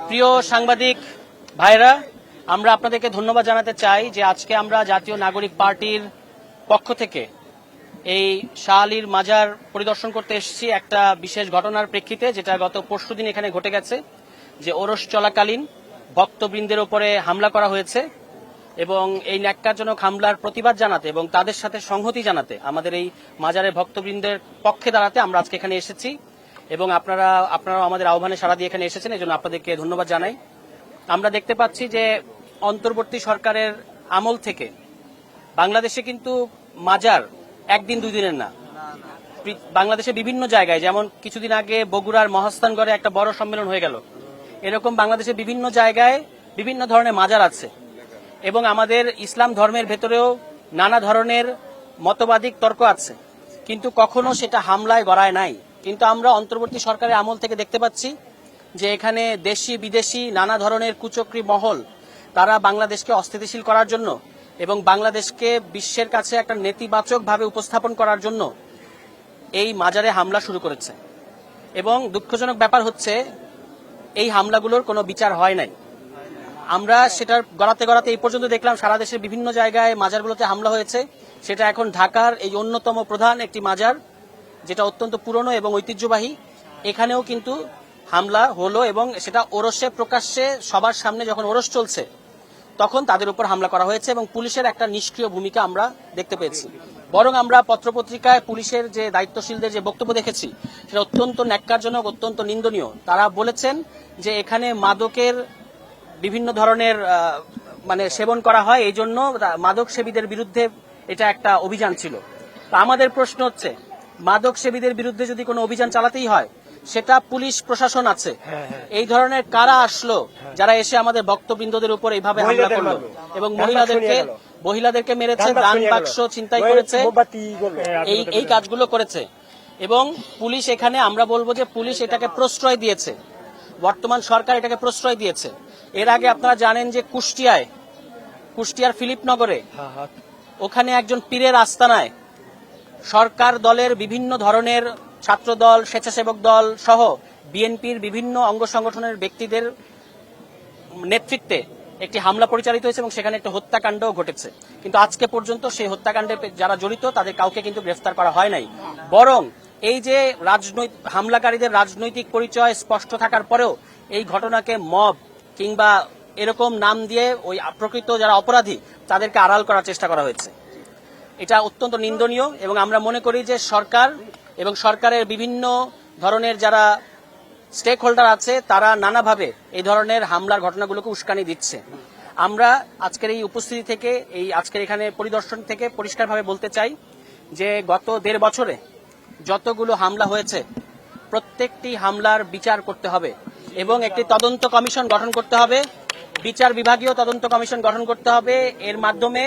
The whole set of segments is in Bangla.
প্রিয় সাংবাদিক ভাইরা, আমরা আপনাদেরকে ধন্যবাদ জানাতে চাই যে আজকে আমরা জাতীয় নাগরিক পার্টির পক্ষ থেকে এই শাহ আলীর মাজার পরিদর্শন করতে এসেছি একটা বিশেষ ঘটনার প্রেক্ষিতে, যেটা গত পরশুদিন এখানে ঘটে গেছে। যে ওরস চলাকালীন ভক্তবৃন্দের উপরে হামলা করা হয়েছে এবং এই ন্যাক্কারজনক হামলার প্রতিবাদ জানাতে এবং তাদের সাথে সংহতি জানাতে আমাদের এই মাজারের ভক্তবৃন্দের পক্ষে দাঁড়াতে আমরা আজকে এখানে এসেছি এবং আপনারা আমাদের আহ্বানে সাড়া দিয়ে এখানে এসেছেন, এজন্য আপনাদেরকে ধন্যবাদ জানাই। আমরা দেখতে পাচ্ছি যে অন্তর্বর্তী সরকারের আমল থেকে বাংলাদেশে কিন্তু মাজার একদিন দুই দিনের না, বাংলাদেশে বিভিন্ন জায়গায়, যেমন কিছুদিন আগে বগুড়ার মহাস্থানগড়ে একটা বড় সম্মেলন হয়ে গেল, এরকম বাংলাদেশে বিভিন্ন জায়গায় বিভিন্ন ধরনের মাজার আছে এবং আমাদের ইসলাম ধর্মের ভেতরেও নানা ধরনের মতবাদিক তর্ক আছে, কিন্তু কখনো সেটা হামলায় গড়ায় নাই। কিন্তু আমরা অন্তর্বর্তী সরকারের আমল থেকে দেখতে পাচ্ছি যে এখানে দেশি বিদেশি নানা ধরনের কুচক্রী মহল তারা বাংলাদেশকে অস্থিতিশীল করার জন্য এবং বাংলাদেশকে বিশ্বের কাছে একটা নেতিবাচকভাবে উপস্থাপন করার জন্য এই মাজারে হামলা শুরু করেছে। এবং দুঃখজনক ব্যাপার হচ্ছে এই হামলাগুলোর কোনো বিচার হয় নাই। আমরা সেটার গড়াতে এই পর্যন্ত দেখলাম সারা দেশের বিভিন্ন জায়গায় মাজারগুলোতে হামলা হয়েছে। সেটা এখন ঢাকার এই অন্যতম প্রধান একটি মাজার, যেটা অত্যন্ত পুরনো এবং ঐতিহ্যবাহী, এখানেও কিন্তু হামলা হলো এবং সেটা ওরসে প্রকাশ্যে সবার সামনে যখন ওরস চলছে তখন তাদের উপর হামলা করা হয়েছে এবং পুলিশের একটা নিষ্ক্রিয় ভূমিকা আমরা দেখতে পেয়েছি। বরং আমরা পত্রপত্রিকায় পুলিশের যে দায়িত্বশীলদের যে বক্তব্য দেখেছি সেটা অত্যন্ত ন্যাক্কারজনক, অত্যন্ত নিন্দনীয়। তারা বলেছেন যে এখানে মাদকের বিভিন্ন ধরনের সেবন করা হয়, এই জন্য মাদক সেবীদের বিরুদ্ধে এটা একটা অভিযান ছিল। তো আমাদের প্রশ্ন হচ্ছে, মাদক সেবীদের বিরুদ্ধে যদি কোনো অভিযান চালাতেই হয় সেটা পুলিশ প্রশাসন আছে, এই ধরনের কারা আসলো যারা এসে আমাদের ভক্তবৃন্দদের উপর এইভাবে হামলা করলো এবং মহিলাদেরকে মেরেছে, দান বাক্স ছিনতাই করেছে, এই কাজগুলো করেছে। এবং পুলিশ এখানে, আমরা বলবো যে পুলিশ এটাকে প্রশ্রয় দিয়েছে, বর্তমান সরকার এটাকে প্রশ্রয় দিয়েছে। এর আগে আপনারা জানেন যে কুষ্টিয়ার ফিলিপনগরে ওখানে একজন পীরের আস্তানায় সরকার দলের বিভিন্ন ধরনের ছাত্র দল, স্বেচ্ছাসেবক দল সহ বিএনপির বিভিন্ন অঙ্গ সংগঠনের ব্যক্তিদের নেতৃত্বে একটি হামলা পরিচালিত হয়েছে এবং সেখানে একটা হত্যাকাণ্ডও ঘটেছে। কিন্তু আজকে পর্যন্ত সেই হত্যাকাণ্ডে যারা জড়িত তাদের কাউকে কিন্তু গ্রেফতার করা হয় নাই। বরং এই যে হামলাকারীদের রাজনৈতিক পরিচয় স্পষ্ট থাকার পরেও এই ঘটনাকে মব কিংবা এরকম নাম দিয়ে ওই প্রকৃত যারা অপরাধী তাদেরকে আড়াল করার চেষ্টা করা হয়েছে। এটা অত্যন্ত নিন্দনীয় এবং আমরা মনে করি যে সরকার এবং সরকারের বিভিন্ন ধরনের যারা স্টেক হোল্ডার আছে তারা নানাভাবে এই ধরনের হামলার ঘটনাগুলোকে উস্কানি দিচ্ছে। আমরা আজকের এই উপস্থিতি থেকে, এই আজকের এখানে পরিদর্শন থেকে পরিষ্কারভাবে বলতে চাই যে গত 1.5 বছরে যতগুলো হামলা হয়েছে প্রত্যেকটি হামলার বিচার করতে হবে এবং একটি তদন্ত কমিশন গঠন করতে হবে, বিচার বিভাগীয় তদন্ত কমিশন গঠন করতে হবে। এর মাধ্যমে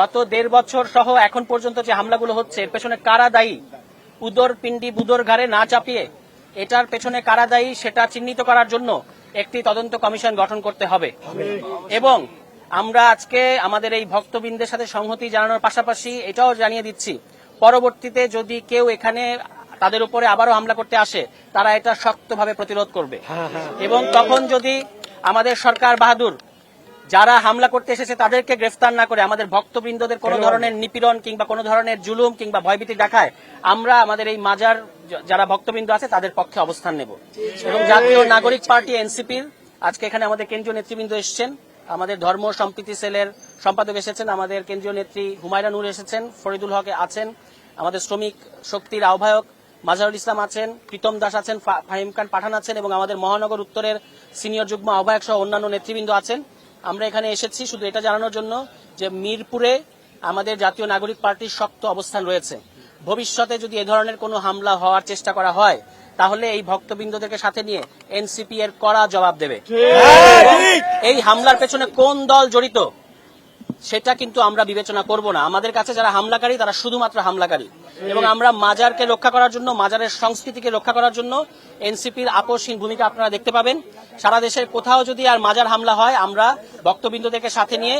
গত 1.5 বছর সহ এখন পর্যন্ত যে হামলাগুলো হচ্ছে এর পেছনে কারা দায়ী, উদর পিণ্ডি বুদর ঘাড়ে না চাপিয়ে এটার পেছনে কারা দায়ী সেটা চিহ্নিত করার জন্য একটি তদন্ত কমিশন গঠন করতে হবে। এবং আমরা আজকে আমাদের এই ভক্তবৃন্দের সাথে সংহতি জানানোর পাশাপাশি এটাও জানিয়ে দিচ্ছি, পরবর্তীতে যদি কেউ এখানে তাদের উপরে আবারও হামলা করতে আসে তারা এটা শক্তভাবে প্রতিরোধ করবে। এবং তখন যদি আমাদের সরকার বাহাদুর যারা হামলা করতে এসেছে তাদেরকে গ্রেফতার না করে আমাদের ভক্তবৃন্দদের কোনো ধরনের নিপীড়ন কিংবা কোনো ধরনের জুলুম কিংবা ভয়ভীতি দেখায়, আমরা আমাদের এই মাজার যারা ভক্তবৃন্দ আছে তাদের পক্ষে অবস্থান নেব। এবং জাতীয় নাগরিক পার্টি এনসিপির আজকে এখানে আমাদের কেন্দ্রীয় নেতৃবৃন্দ এসেছেন, আমাদের ধর্ম সম্প্রীতি সেলের সম্পাদক এসেছেন, আমাদের কেন্দ্রীয় নেত্রী হুমায়রা নূর এসেছেন, ফরিদুল হক আছেন, আমাদের শ্রমিক শক্তির আহ্বায়ক মাজহারুল ইসলাম আছেন, প্রীতম দাস আছেন, ফাহিম খান পাঠান আছেন এবং আমাদের মহানগর উত্তরের সিনিয়র যুগ্ম আহ্বায়ক সহ অন্যান্য নেতৃবৃন্দ আছেন। আমরা এখানে এসেছি শুধু এটা জানানোর জন্য যে মিরপুরে আমাদের জাতীয় নাগরিক পার্টির শক্ত অবস্থান রয়েছে। ভবিষ্যতে যদি এ ধরনের কোনো হামলা হওয়ার চেষ্টা করা হয় তাহলে এই ভক্তবৃন্দদেরকে সাথে নিয়ে এনসিপি এর কড়া জবাব দেবে। এই হামলার পেছনে কোন দল জড়িত সেটা কিন্তু আমরা বিবেচনা করব না। আমাদের কাছে যারা হামলাকারী তারা শুধুমাত্র হামলাকারী এবং আমরা মাজারকে রক্ষা করার জন্য, মাজারের সংস্কৃতিকে রক্ষা করার জন্য এনসিপির আপোষহীন ভূমিকা আপনারা দেখতে পাবেন। সারা দেশের কোথাও যদি আর মাজার হামলা হয় আমরা ভক্তবৃন্দদেরকে সাথে নিয়ে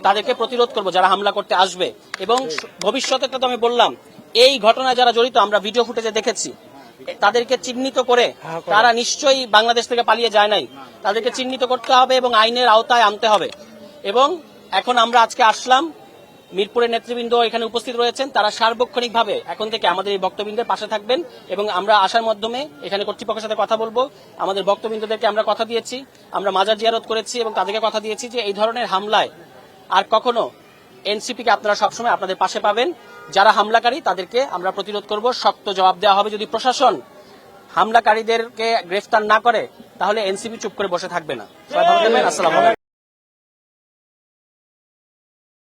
তাদেরকে প্রতিরোধ করব যারা হামলা করতে আসবে। এবং ভবিষ্যতে তো আমি বললাম এই ঘটনায় যারা জড়িত আমরা ভিডিও ফুটেজে দেখেছি, তাদেরকে চিহ্নিত করে, তারা নিশ্চয়ই বাংলাদেশ থেকে পালিয়ে যায় নাই, তাদেরকে চিহ্নিত করতে হবে এবং আইনের আওতায় আনতে হবে। এবং এখন আমরা আজকে আসলাম, মিরপুরের নেতৃবৃন্দ এখানে উপস্থিত রয়েছেন, তারা সার্বক্ষণিকভাবে এখন থেকে আমাদের এই বক্তবৃন্দের পাশে থাকবেন এবং আমরা আসার মাধ্যমে এখানে কর্তৃপক্ষের সাথে কথা বলবো। আমাদের বক্তবৃন্দদেরকে আমরা কথা দিয়েছি, আমরা মাজার জিয়ারত করেছি এবং তাদেরকে কথা দিয়েছি যে এই ধরনের হামলায় আর কখনো এনসিপিকে আপনারা সবসময় আপনাদের পাশে পাবেন। যারা হামলাকারী তাদেরকে আমরা প্রতিরোধ করব, শক্ত জবাব দেওয়া হবে। যদি প্রশাসন হামলাকারীদেরকে গ্রেফতার না করে তাহলে এনসিপি চুপ করে বসে থাকবে না। সবাই ভালো থাকবেন। আসসালামু আলাইকুম।